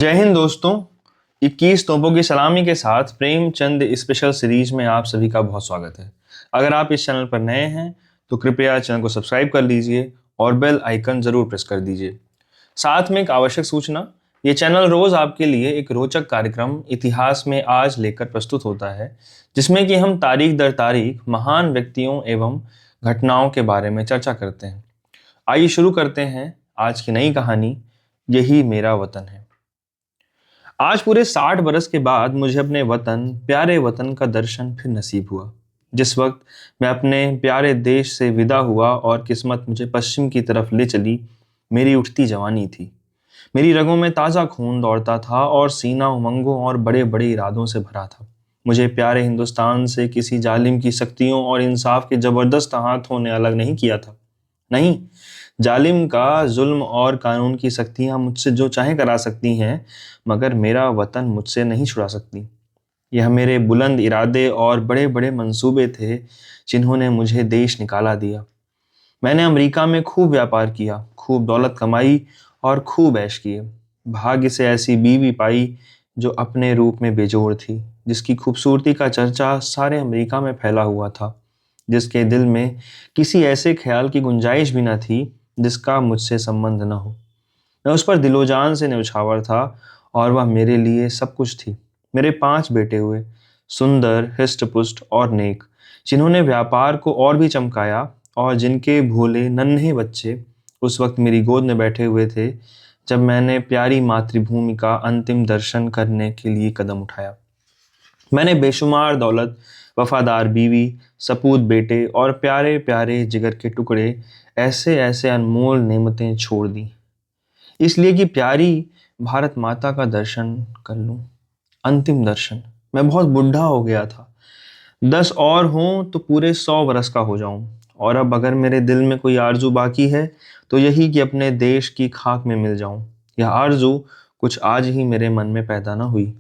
जय हिंद दोस्तों। 21 तोपों की सलामी के साथ प्रेमचंद स्पेशल सीरीज में आप सभी का बहुत स्वागत है। अगर आप इस चैनल पर नए हैं तो कृपया चैनल को सब्सक्राइब कर लीजिए और बेल आइकन जरूर प्रेस कर दीजिए। साथ में एक आवश्यक सूचना, ये चैनल रोज आपके लिए एक रोचक कार्यक्रम इतिहास में आज लेकर प्रस्तुत होता है, जिसमें कि हम तारीख दर तारीख महान व्यक्तियों एवं घटनाओं के बारे में चर्चा करते हैं। आइए शुरू करते हैं आज की नई कहानी, यही मेरा वतन है। आज पूरे 60 बरस के बाद मुझे अपने वतन, प्यारे वतन का दर्शन फिर नसीब हुआ। जिस वक्त मैं अपने प्यारे देश से विदा हुआ और किस्मत मुझे पश्चिम की तरफ ले चली, मेरी उठती जवानी थी। मेरी रगों में ताज़ा खून दौड़ता था और सीना उमंगों और बड़े बड़े इरादों से भरा था। मुझे प्यारे हिंदुस्तान से किसी जालिम की शक्तियों और इंसाफ के जबरदस्त हाथों ने अलग नहीं किया था। नहीं, जालिम का जुल्म और कानून की सख्तियां मुझसे जो चाहे करा सकती हैं, मगर मेरा वतन मुझसे नहीं छुड़ा सकती। यह मेरे बुलंद इरादे और बड़े बड़े मंसूबे थे जिन्होंने मुझे देश निकाला दिया। मैंने अमेरिका में खूब व्यापार किया, खूब दौलत कमाई और खूब ऐश किए। भाग्य से ऐसी बीवी पाई जो अपने रूप में बेजोड़ थी, जिसकी खूबसूरती का चर्चा सारे अमेरिका में फैला हुआ था, जिसके दिल में किसी ऐसे ख्याल की गुंजाइश भी न थी जिसका मुझसे संबंध न हो। मैं उस पर दिलो जान से न्यौछावर था और वह मेरे लिए सब कुछ थी। मेरे 5 बेटे हुए, सुंदर, हृष्ट-पुष्ट और नेक, जिन्होंने व्यापार को और भी चमकाया और जिनके भोले नन्हे बच्चे उस वक्त मेरी गोद में बैठे हुए थे जब मैंने प्यारी मातृभूमि का अंतिम दर्शन करने के लिए कदम उठाया। मैंने बेशुमार दौलत, वफादार बीवी, सपूत बेटे और प्यारे प्यारे जिगर के टुकड़े, ऐसे ऐसे अनमोल नेमतें छोड़ दी, इसलिए कि प्यारी भारत माता का दर्शन कर लूं। अंतिम दर्शन। मैं बहुत बुढ़ा हो गया था। 10 और हों तो पूरे 100 बरस का हो जाऊं। और अब अगर मेरे दिल में कोई आरजू बाकी है तो यही कि अपने देश की खाक में मिल जाऊं। यह आरजू कुछ आज ही मेरे मन में पैदा न हुई।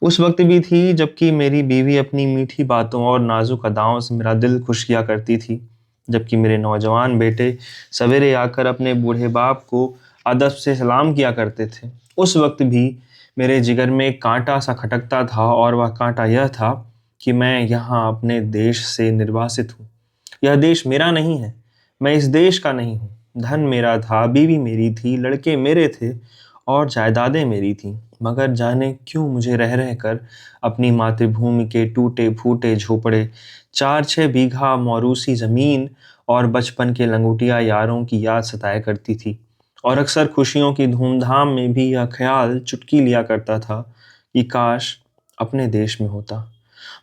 उस वक्त भी थी जबकि मेरी बीवी अपनी मीठी बातों और नाजुक अदाओं से मेरा दिल खुश किया करती थी, जबकि मेरे नौजवान बेटे सवेरे आकर अपने बूढ़े बाप को अदब से सलाम किया करते थे। उस वक्त भी मेरे जिगर में एक कांटा सा खटकता था, और वह कांटा यह था कि मैं यहाँ अपने देश से निर्वासित हूँ। यह देश मेरा नहीं है, मैं इस देश का नहीं हूँ। धन मेरा था, बीवी मेरी थी, लड़के मेरे थे और जायदादें मेरी थीं, मगर जाने क्यों मुझे रह रह कर अपनी मातृभूमि के टूटे फूटे झोपड़े, 4-6 बीघा मौरूसी जमीन और बचपन के लंगोटिया यारों की याद सताया करती थी। और अक्सर खुशियों की धूमधाम में भी यह ख्याल चुटकी लिया करता था कि काश अपने देश में होता।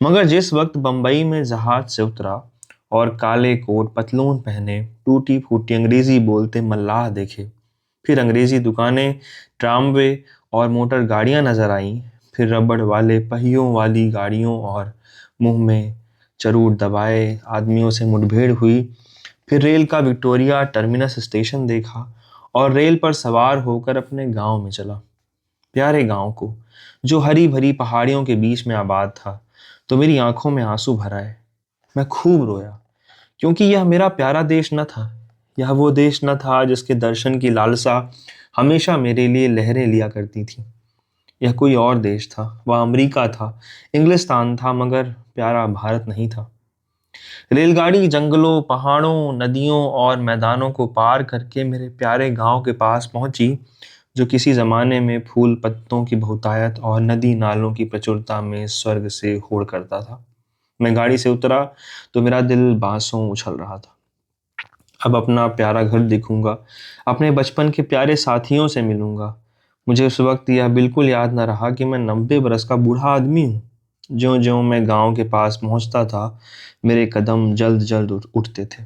मगर जिस वक्त बंबई में जहाज से उतरा और काले कोट पतलून पहने टूटी फूटी अंग्रेजी बोलते मल्लाह देखे, फिर अंग्रेजी दुकानें, ट्रामवे और मोटर गाड़ियां नजर आईं, फिर रबड़ वाले पहियों वाली गाड़ियों और मुंह में चरूट दबाए आदमियों से मुठभेड़ हुई, फिर रेल का विक्टोरिया टर्मिनस स्टेशन देखा और रेल पर सवार होकर अपने गांव में चला। प्यारे गांव को, जो हरी भरी पहाड़ियों के बीच में आबाद था, तो मेरी आंखों में आंसू भर आए। मैं खूब रोया, क्योंकि यह मेरा प्यारा देश न था। यह वो देश न था जिसके दर्शन की लालसा हमेशा मेरे लिए लहरें लिया करती थी। यह कोई और देश था, वह अमेरिका था, इंग्लिस्तान था, मगर प्यारा भारत नहीं था। रेलगाड़ी जंगलों, पहाड़ों, नदियों और मैदानों को पार करके मेरे प्यारे गांव के पास पहुंची, जो किसी जमाने में फूल पत्तों की बहुतायत और नदी नालों की प्रचुरता में स्वर्ग से होड़ करता था। मैं गाड़ी से उतरा तो मेरा दिल बांसों उछल रहा था। अब अपना प्यारा घर देखूंगा, अपने बचपन के प्यारे साथियों से मिलूंगा। मुझे उस वक्त यह बिल्कुल याद न रहा कि मैं 90 बरस का बूढ़ा आदमी हूँ। ज्यों-ज्यों मैं गांव के पास पहुंचता था, मेरे कदम जल्द जल्द उठते थे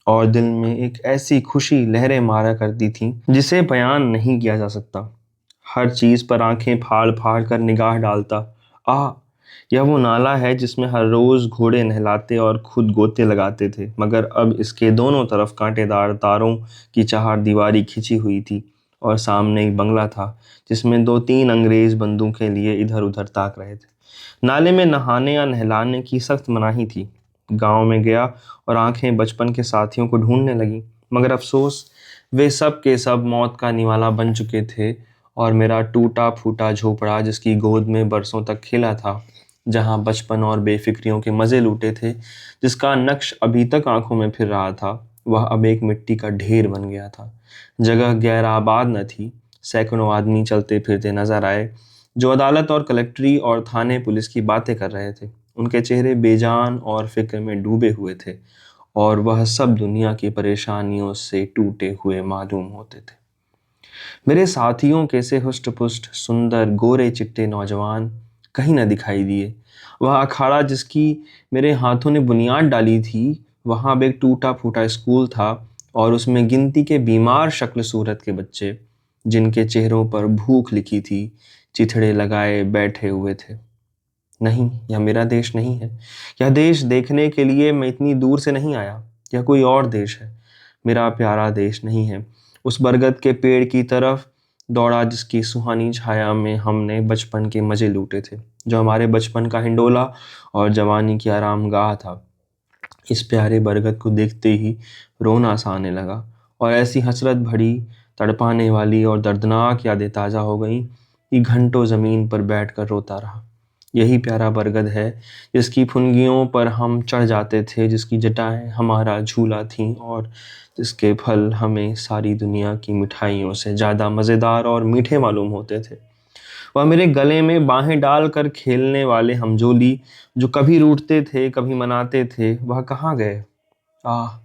और दिल में एक ऐसी खुशी लहरें मारा करती थीं जिसे बयान नहीं किया जा सकता। हर चीज पर आंखें फाड़ फाड़ कर निगाह डालता। आह, यह वो नाला है जिसमें हर रोज घोड़े नहलाते और खुद गोते लगाते थे, मगर अब इसके दोनों तरफ कांटेदार तारों की चारदीवारी खिंची हुई थी और सामने एक बंगला था जिसमें 2-3 अंग्रेज बंदूकें लिए इधर उधर ताक रहे थे। नाले में नहाने या नहलाने की सख्त मनाही थी। गांव में गया और आंखें बचपन के साथियों को ढूंढने लगी, मगर अफसोस वे सब के सब मौत का निवाला बन चुके थे और मेरा टूटा फूटा झोपड़ा जिसकी गोद में बरसों तक खेला था, जहाँ बचपन और बेफिक्रियों के मज़े लूटे थे, जिसका नक्श अभी तक आंखों में फिर रहा था, वह अब एक मिट्टी का ढेर बन गया था। जगह गैर आबाद न थी। सैकड़ों आदमी चलते फिरते नजर आए, जो अदालत और कलेक्ट्री और थाने पुलिस की बातें कर रहे थे। उनके चेहरे बेजान और फिक्र में डूबे हुए थे, और वह सब दुनिया की परेशानियों से टूटे हुए मालूम होते थे। मेरे साथियों के से हुष्ट-पुष्ट, सुंदर, गोरे चिट्टे नौजवान कहीं न दिखाई दिए। वह अखाड़ा जिसकी मेरे हाथों ने बुनियाद डाली थी, वहाँ अब एक टूटा-फूटा स्कूल था, और उसमें गिनती के बीमार शक्ल सूरत के बच्चे, जिनके चेहरों पर भूख लिखी थी, चिथड़े लगाए बैठे हुए थे। नहीं, यह मेरा देश नहीं है। यह देश देखने के लिए मैं इतनी दूर से नहीं आया। यह कोई और देश है। मेरा प्यारा देश नहीं है। उस बरगद के पेड़ की तरफ दौड़ा जिसकी सुहानी छाया में हमने बचपन के मजे लूटे थे, जो हमारे बचपन का हिंडोला और जवानी की आरामगाह था। इस प्यारे बरगद को देखते ही रोना सा आने लगा, और ऐसी हसरत भरी, तड़पाने वाली और दर्दनाक यादें ताज़ा हो गईं कि घंटों ज़मीन पर बैठकर रोता रहा। यही प्यारा बरगद है जिसकी फुनगियों पर हम चढ़ जाते थे, जिसकी जटाएं हमारा झूला थीं, और जिसके फल हमें सारी दुनिया की मिठाइयों से ज़्यादा मज़ेदार और मीठे मालूम होते थे। वह मेरे गले में बाहें डालकर खेलने वाले हमजोली, जो कभी रूठते थे कभी मनाते थे, वह कहाँ गए? आह!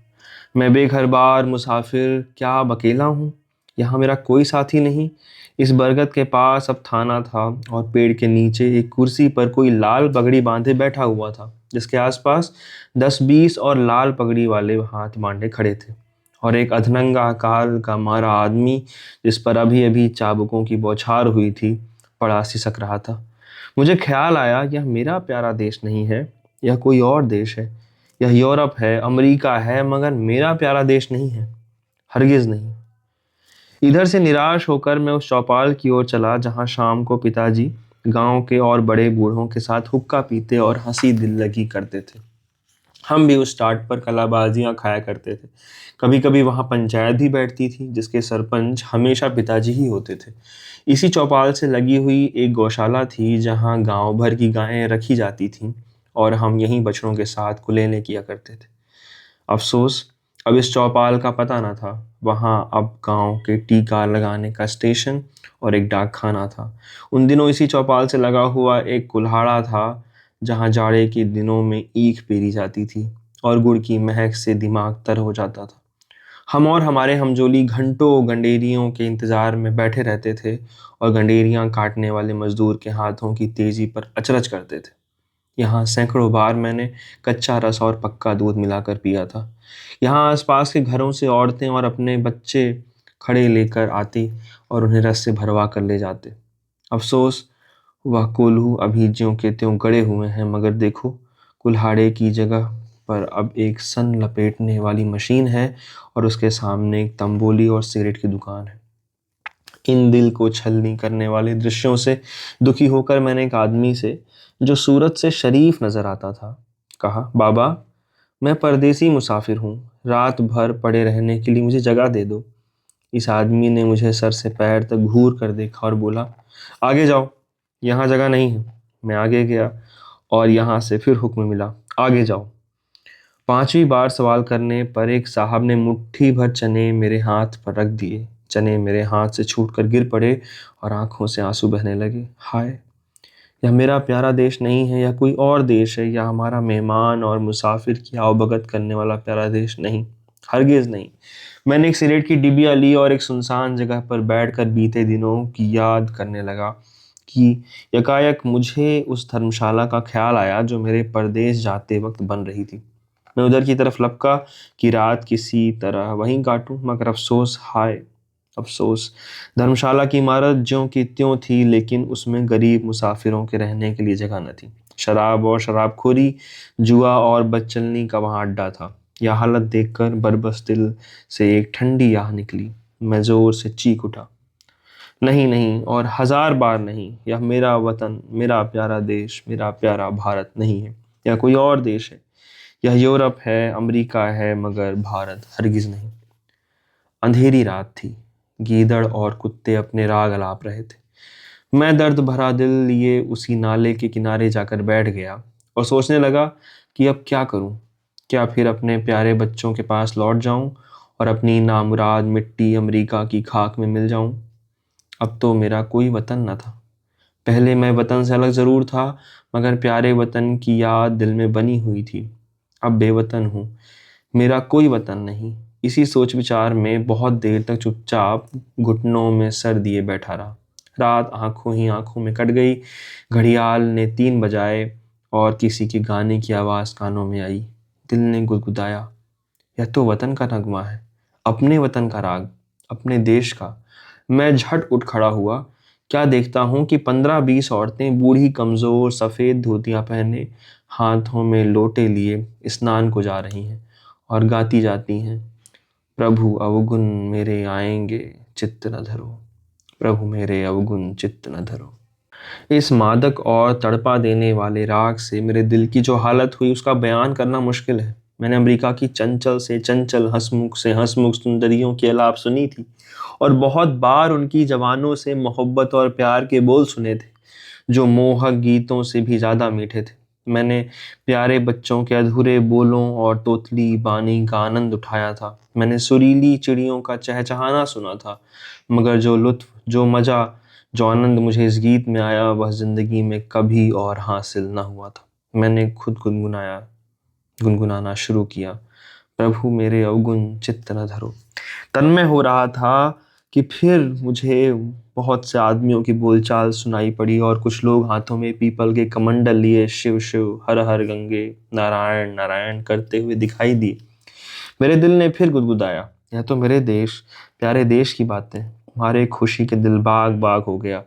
मैं बेघर-बार मुसाफिर क्या अब अकेला हूँ? यहाँ मेरा कोई साथी नहीं। इस बरगद के पास अब थाना था, और पेड़ के नीचे एक कुर्सी पर कोई लाल पगड़ी बांधे बैठा हुआ था, जिसके आसपास 10-20 और लाल पगड़ी वाले हाथ बांधे खड़े थे, और एक अधनंगा काल का मारा आदमी, जिस पर अभी-अभी चाबुकों की बौछार हुई थी, पड़ा सिसक रहा था। मुझे ख्याल आया, यह मेरा प्यारा देश नहीं है, यह कोई और देश है। यह यूरोप है, अमेरिका है, मगर मेरा प्यारा देश नहीं है। हरगिज़ नहीं। इधर से निराश होकर मैं उस चौपाल की ओर चला, जहाँ शाम को पिताजी गांव के और बड़े बूढ़ों के साथ हुक्का पीते और हंसी दिल लगी करते थे। हम भी उस टाट पर कलाबाजियां खाया करते थे। कभी कभी वहां पंचायत भी बैठती थी, जिसके सरपंच हमेशा पिताजी ही होते थे। इसी चौपाल से लगी हुई एक गौशाला थी, जहां गांव भर की गायें रखी जाती थीं, और हम यहीं बछड़ों के साथ कुलेलें किया करते थे। अफसोस, अब इस चौपाल का पता न था। वहाँ अब गांव के टीका लगाने का स्टेशन और एक डाकखाना था। उन दिनों इसी चौपाल से लगा हुआ एक कुल्हाड़ा था, जहाँ जाड़े के दिनों में ईख पेरी जाती थी, और गुड़ की महक से दिमाग तर हो जाता था। हम और हमारे हमजोली घंटों गंडेरियों के इंतजार में बैठे रहते थे, और गंडेरियां काटने वाले मजदूर के हाथों की तेजी पर अचरज करते थे। यहाँ सैकड़ों बार मैंने कच्चा रस और पक्का दूध मिलाकर पिया था। यहाँ आसपास के घरों से औरतें और अपने बच्चे खड़े लेकर आती, और उन्हें रस से भरवा कर ले जाते। अफसोस, वह कोल्हू अभी ज्यों के त्यों गड़े हुए हैं, मगर देखो, कुल्हाड़े की जगह पर अब एक सन लपेटने वाली मशीन है, और उसके सामने एक तंबोली और सिगरेट की दुकान है। इन दिल को छलनी करने वाले दृश्यों से दुखी होकर मैंने एक आदमी से, जो सूरत से शरीफ नजर आता था, कहा, बाबा, मैं परदेसी मुसाफिर हूँ, रात भर पड़े रहने के लिए मुझे जगह दे दो। इस आदमी ने मुझे सर से पैर तक घूर कर देखा और बोला, आगे जाओ, यहाँ जगह नहीं है। मैं आगे गया, और यहाँ से फिर हुक्म मिला, आगे जाओ। 5वीं बार सवाल करने पर एक साहब ने मुट्ठी भर चने मेरे हाथ पर रख दिए। चने मेरे हाथ से छूटकर गिर पड़े, और आंखों से आंसू बहने लगे। हाय! यह मेरा प्यारा देश नहीं है, यह कोई और देश है। यह हमारा मेहमान और मुसाफिर की आवभगत करने वाला प्यारा देश नहीं, हरगिज नहीं। मैंने एक सिगरेट की डिबिया ली और एक सुनसान जगह पर बैठकर बीते दिनों की याद करने लगा, कि यकायक मुझे उस धर्मशाला का ख्याल आया जो मेरे परदेश जाते वक्त बन रही थी। मैं उधर की तरफ लपका कि रात किसी तरह वहीं काटूं, मगर अफसोस, हाय अफसोस, धर्मशाला की इमारत ज्यों की त्यों थी, लेकिन उसमें गरीब मुसाफिरों के रहने के लिए जगह न थी। शराब और शराबखोरी, जुआ और बदचलनी का वहाँ अड्डा था। यह हालत देखकर बरबस दिल से एक ठंडी आह निकली। मैं जोर से चीख उठा, नहीं नहीं, और 1000 बार नहीं, यह मेरा वतन, मेरा प्यारा देश, मेरा प्यारा भारत नहीं है। यह कोई और देश है। यह यूरोप है, अमेरिका है, मगर भारत हरगिज नहीं। अंधेरी रात थी। गीदड़ और कुत्ते अपने राग अलाप रहे थे। मैं दर्द भरा दिल लिए उसी नाले के किनारे जाकर बैठ गया और सोचने लगा कि अब क्या करूं। क्या फिर अपने प्यारे बच्चों के पास लौट जाऊं और अपनी नामुराद मिट्टी अमेरिका की खाक में मिल जाऊं। अब तो मेरा कोई वतन न था। पहले मैं वतन से अलग जरूर था, मगर प्यारे वतन की याद दिल में बनी हुई थी। अब बेवतन हूँ, मेरा कोई वतन नहीं। इसी सोच विचार में बहुत देर तक चुपचाप घुटनों में सर दिए बैठा रहा। रात आंखों ही आंखों में कट गई। घड़ियाल ने 3 बजाए और किसी के गाने की आवाज़ कानों में आई। दिल ने गुदगुदाया, यह तो वतन का नगमा है, अपने वतन का राग, अपने देश का। मैं झट उठ खड़ा हुआ। क्या देखता हूँ कि 15-20 औरतें बूढ़ी कमजोर सफ़ेद धोतियाँ पहने हाथों में लोटे लिए स्नान को जा रही हैं और गाती जाती हैं, प्रभु अवगुण मेरे आएंगे चित्त न धरो, प्रभु मेरे अवगुण चित्त न धरो। इस मादक और तड़पा देने वाले राग से मेरे दिल की जो हालत हुई उसका बयान करना मुश्किल है। मैंने अमेरिका की चंचल से चंचल हंसमुख से हंसमुख सुंदरियों की आलाप सुनी थी और बहुत बार उनकी जवानों से मोहब्बत और प्यार के बोल सुने थे जो मोहक गीतों से भी ज्यादा मीठे थे। मैंने प्यारे बच्चों के अधूरे बोलों और तोतली बानी का आनंद उठाया था। मैंने सुरीली चिड़ियों का चहचहाना सुना था, मगर जो लुत्फ, जो मजा, जो आनंद मुझे इस गीत में आया वह जिंदगी में कभी और हासिल न हुआ था। मैंने खुद गुनगुनाना शुरू किया, प्रभु मेरे अवगुण चित्त न धरो। तन्मय हो रहा था कि फिर मुझे बहुत से आदमियों की बोलचाल सुनाई पड़ी और कुछ लोग हाथों में पीपल के कमंडल लिए शिव शिव हर हर गंगे नारायण नारायण करते हुए दिखाई दिए। मेरे दिल ने फिर गुदगुदाया, यह तो मेरे देश, प्यारे देश की बातें। हमारे खुशी के दिल बाग बाग हो गया।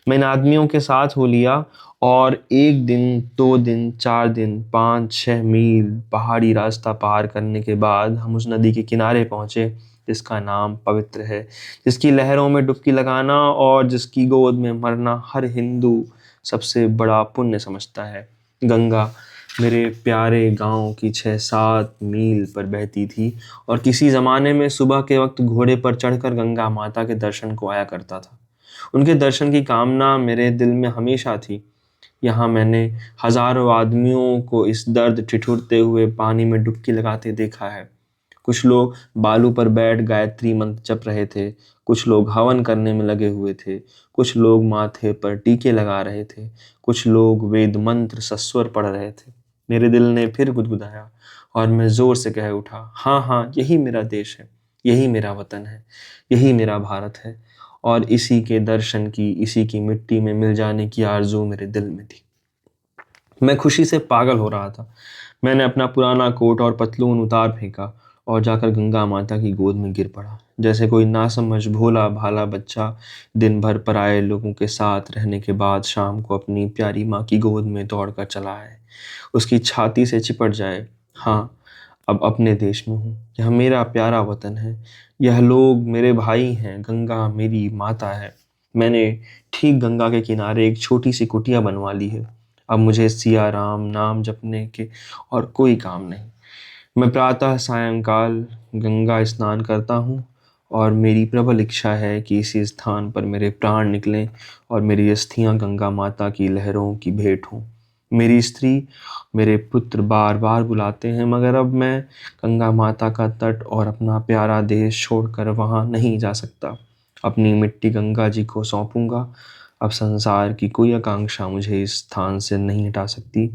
मैं इन आदमियों के साथ हो लिया और 1 दिन, 2 दिन, 4 दिन, 5-6 मील पहाड़ी रास्ता पार करने के बाद हम उस नदी के किनारे पहुंचे जिसका नाम पवित्र है, जिसकी लहरों में डुबकी लगाना और जिसकी गोद में मरना हर हिंदू सबसे बड़ा पुण्य समझता है। गंगा मेरे प्यारे गांव की 6-7 मील पर बहती थी और किसी जमाने में सुबह के वक्त घोड़े पर चढ़कर गंगा माता के दर्शन को आया करता था। उनके दर्शन की कामना मेरे दिल में हमेशा थी। यहाँ मैंने हजारों आदमियों को इस दर्द ठिठुरते हुए पानी में डुबकी लगाते देखा है। कुछ लोग बालू पर बैठ गायत्री मंत्र जप रहे थे, कुछ लोग हवन करने में लगे हुए थे, कुछ लोग माथे पर टीके लगा रहे थे, कुछ लोग वेद मंत्र सस्वर पढ़ रहे थे। मेरे दिल ने फिर गुदगुदाया और मैं जोर से कह उठा, हाँ हाँ, यही मेरा देश है, यही मेरा वतन है, यही मेरा भारत है और इसी के दर्शन की, इसी की मिट्टी में मिल जाने की आरजू मेरे दिल में थी। मैं खुशी से पागल हो रहा था। मैंने अपना पुराना कोट और पतलून उतार फेंका और जाकर गंगा माता की गोद में गिर पड़ा, जैसे कोई नासमझ भोला भाला बच्चा दिन भर पराए लोगों के साथ रहने के बाद शाम को अपनी प्यारी माँ की गोद में दौड़कर चला आए, उसकी छाती से चिपट जाए। हाँ, अब अपने देश में हूँ, यह मेरा प्यारा वतन है, यह लोग मेरे भाई हैं, गंगा मेरी माता है। मैंने ठीक गंगा के किनारे एक छोटी सी कुटिया बनवा ली है। अब मुझे सिया राम नाम जपने के और कोई काम नहीं। मैं प्रातः सायंकाल गंगा स्नान करता हूँ और मेरी प्रबल इच्छा है कि इसी स्थान पर मेरे प्राण निकलें और मेरी अस्थियां गंगा माता की लहरों की भेंट हों। मेरी स्त्री, मेरे पुत्र बार बार बुलाते हैं, मगर अब मैं गंगा माता का तट और अपना प्यारा देश छोड़कर वहाँ नहीं जा सकता। अपनी मिट्टी गंगा जी को सौंपूंगा। अब संसार की कोई आकांक्षा मुझे इस स्थान से नहीं हटा सकती,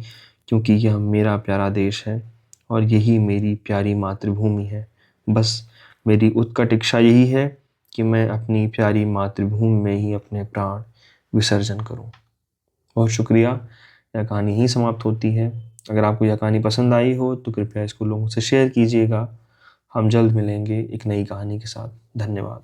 क्योंकि यह मेरा प्यारा देश है और यही मेरी प्यारी मातृभूमि है। बस मेरी उत्कट इच्छा यही है कि मैं अपनी प्यारी मातृभूमि में ही अपने प्राण विसर्जन करूं। बहुत शुक्रिया। यह कहानी ही समाप्त होती है। अगर आपको यह कहानी पसंद आई हो तो कृपया इसको लोगों से शेयर कीजिएगा। हम जल्द मिलेंगे एक नई कहानी के साथ। धन्यवाद।